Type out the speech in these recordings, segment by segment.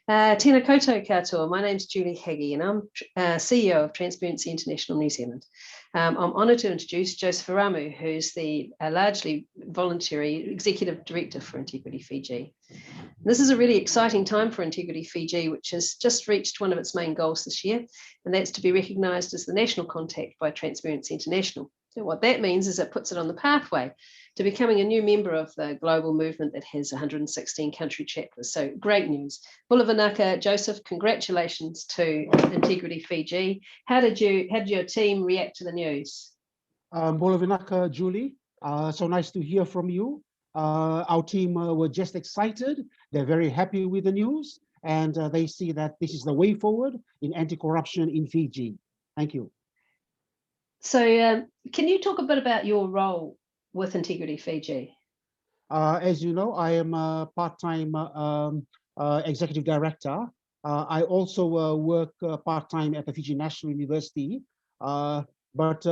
Tēnā koutou katoa. My name's Julie Haggie and I'm CEO of Transparency International New Zealand. I'm honoured to introduce Joseph Veramu, who's the largely voluntary Executive Director for Integrity Fiji. This is a really exciting time for Integrity Fiji, which has just reached one of its main goals this year, and that's to be recognised as the national contact by Transparency International. So what that means is it puts it on the pathway to becoming a new member of the global movement that has 116 country chapters. So great news. Bula vinaka, Joseph, congratulations to Integrity Fiji. How did your team react to the news? Bula vinaka, Julie. So nice to hear from you. Our team were just excited. They're very happy with the news, and they see that this is the way forward in anti-corruption in Fiji. Thank you. So can you talk a bit about your role with Integrity Fiji? As you know, I am a part-time executive director. I also work part-time at the Fiji National University, but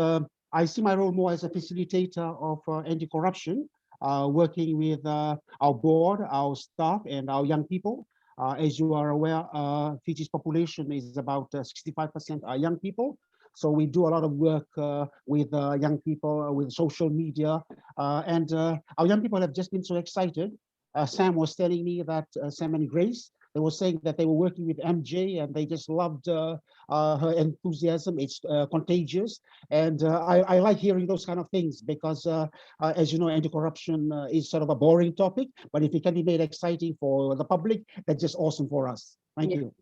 I see my role more as a facilitator of anti-corruption, working with our board, our staff, and our young people. As you are aware, Fiji's population is about 65% are young people. So we do a lot of work with young people, with social media, and our young people have just been so excited. Sam was telling me that, Sam and Grace, they were saying that they were working with MJ and they just loved her enthusiasm. It's contagious. And I like hearing those kind of things because, as you know, anti-corruption is sort of a boring topic, but if it can be made exciting for the public, that's just awesome for us. Thank you.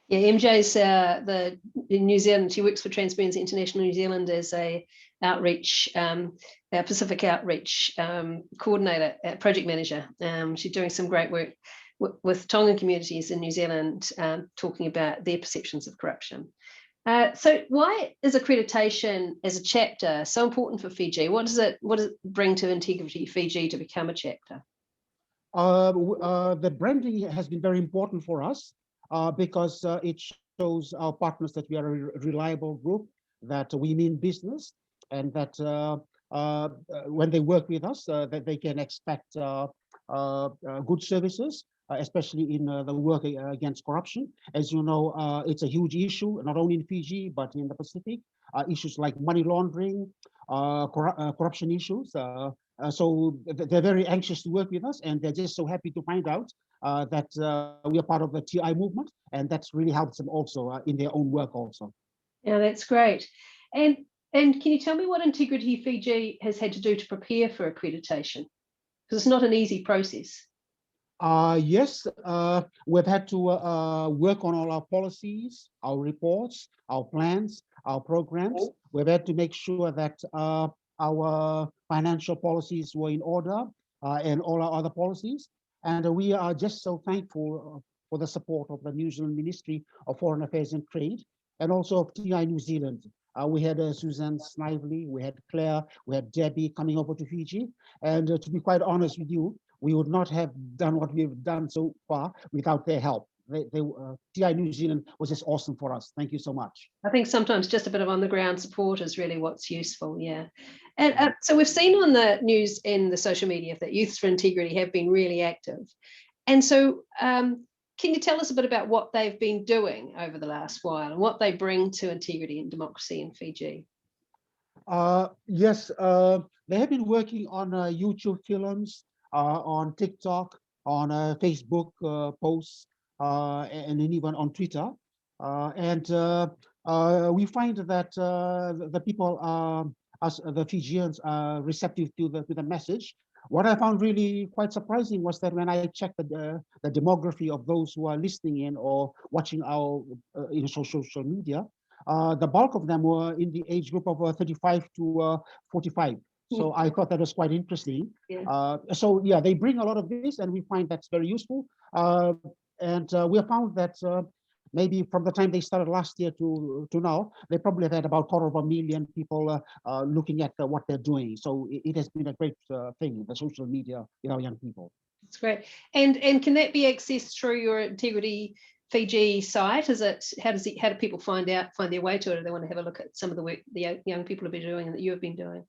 Yeah, MJ's in New Zealand. She works for Transparency International New Zealand as a outreach, Pacific outreach coordinator, project manager. She's doing some great work with Tongan communities in New Zealand, talking about their perceptions of corruption. So why is accreditation as a chapter so important for Fiji? What does it bring to Integrity Fiji to become a chapter? The branding has been very important for us. Because it shows our partners that we are a reliable group, that we mean business, and that when they work with us, that they can expect good services, especially in the work against corruption. As you know, it's a huge issue, not only in Fiji, but in the Pacific. Issues like money laundering, corruption issues. So they're very anxious to work with us, and they're just so happy to find out that we are part of the TI movement, and that's really helps them also in their own work also. Yeah, that's great. And can you tell me what Integrity Fiji has had to do to prepare for accreditation? Because it's not an easy process. Yes, we've had to work on all our policies, our reports, our plans, our programs. We've had to make sure that our financial policies were in order, and all our other policies. And we are just so thankful for the support of the New Zealand Ministry of Foreign Affairs and Trade, and also of TI New Zealand. We had Suzanne Snively, we had Claire, we had Debbie coming over to Fiji. And to be quite honest with you, we would not have done what we've done so far without their help. TI New Zealand was just awesome for us. Thank you so much. I think sometimes just a bit of on-the-ground support is really what's useful, yeah. And so we've seen on the news and the social media that Youths for Integrity have been really active. And so can you tell us a bit about what they've been doing over the last while and what they bring to integrity and democracy in Fiji? Yes, they have been working on YouTube films, on TikTok, on Facebook posts, and even on Twitter. And we find that the people, the Fijians, are receptive to the message. What I found really quite surprising was that when I checked the demography of those who are listening in or watching our social media, the bulk of them were in the age group of 35 to 45. So I thought that was quite interesting. Yeah. So yeah, they bring a lot of this, and we find that's very useful. And we have found that maybe from the time they started last year to now, they probably have had about 250,000 people looking at what they're doing. So it has been a great thing, the social media, young people. That's great. And can that be accessed through your Integrity Fiji site? How do people find their way to it if they want to have a look at some of the work the young people have been doing and that you have been doing?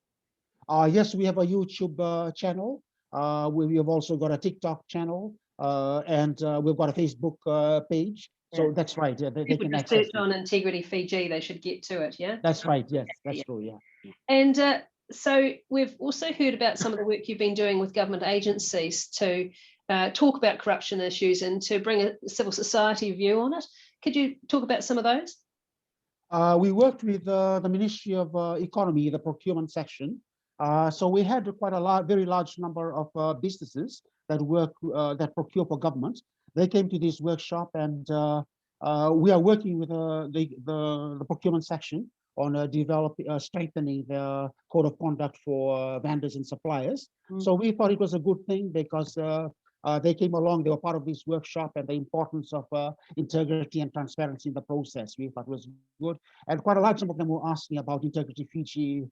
Yes, we have a YouTube channel. We have also got a TikTok channel. and we've got a Facebook page. So Yeah. that's right. Yeah, they People can just access search it. on Integrity Fiji, they should get to it, yeah? That's right. Yes, that's Yeah. true. Yeah. And so we've also heard about some of the work you've been doing with government agencies to talk about corruption issues and to bring a civil society view on it. Could you talk about some of those? We worked with the Ministry of Economy, the procurement section. So we had quite a very large number of businesses that work that procure for government. They came to this workshop, and we are working with the procurement section on strengthening the code of conduct for vendors and suppliers. So we thought it was a good thing because they came along, they were part of this workshop, and the importance of integrity and transparency in the process we thought was good. And quite a large number of them were asking about Integrity Fiji.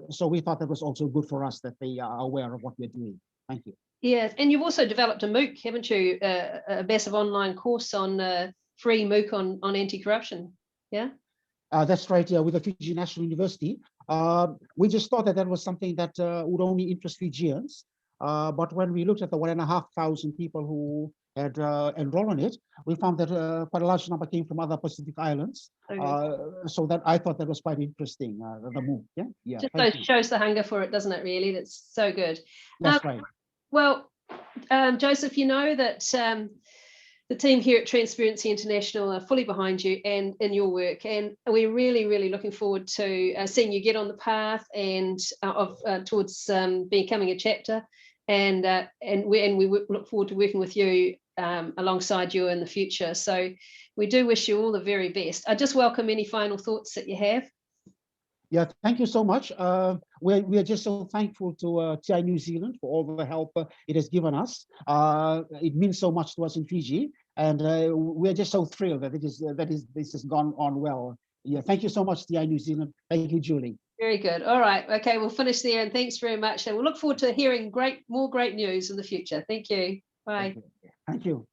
So we thought that was also good for us that they are aware of what we're doing. Thank you. Yeah, and you've also developed a MOOC, haven't you? A massive online course on free MOOC on anti-corruption. Yeah. That's right. Yeah, with the Fiji National University. We just thought that that was something that would only interest Fijians. But when we looked at the 1,500 people who had enrolled in it, we found that quite a large number came from other Pacific islands. So that I thought that was quite interesting. The MOOC. Yeah. Yeah. Just shows the hunger for it, doesn't it? Really, that's so good. That's right. Well, Joseph, you know that the team here at Transparency International are fully behind you and in your work, and we're really, really looking forward to seeing you get on the path and towards becoming a chapter, and we look forward to working with you alongside you in the future. So we do wish you all the very best. I just welcome any final thoughts that you have. Yeah, thank you so much. We are just so thankful to TI New Zealand for all the help it has given us. It means so much to us in Fiji, and we're just so thrilled that this has gone on well. Yeah, thank you so much, TI New Zealand. Thank you, Julie. Very good. All right. Okay, we'll finish there, and thanks very much. And we'll look forward to hearing more great news in the future. Thank you. Bye. Thank you.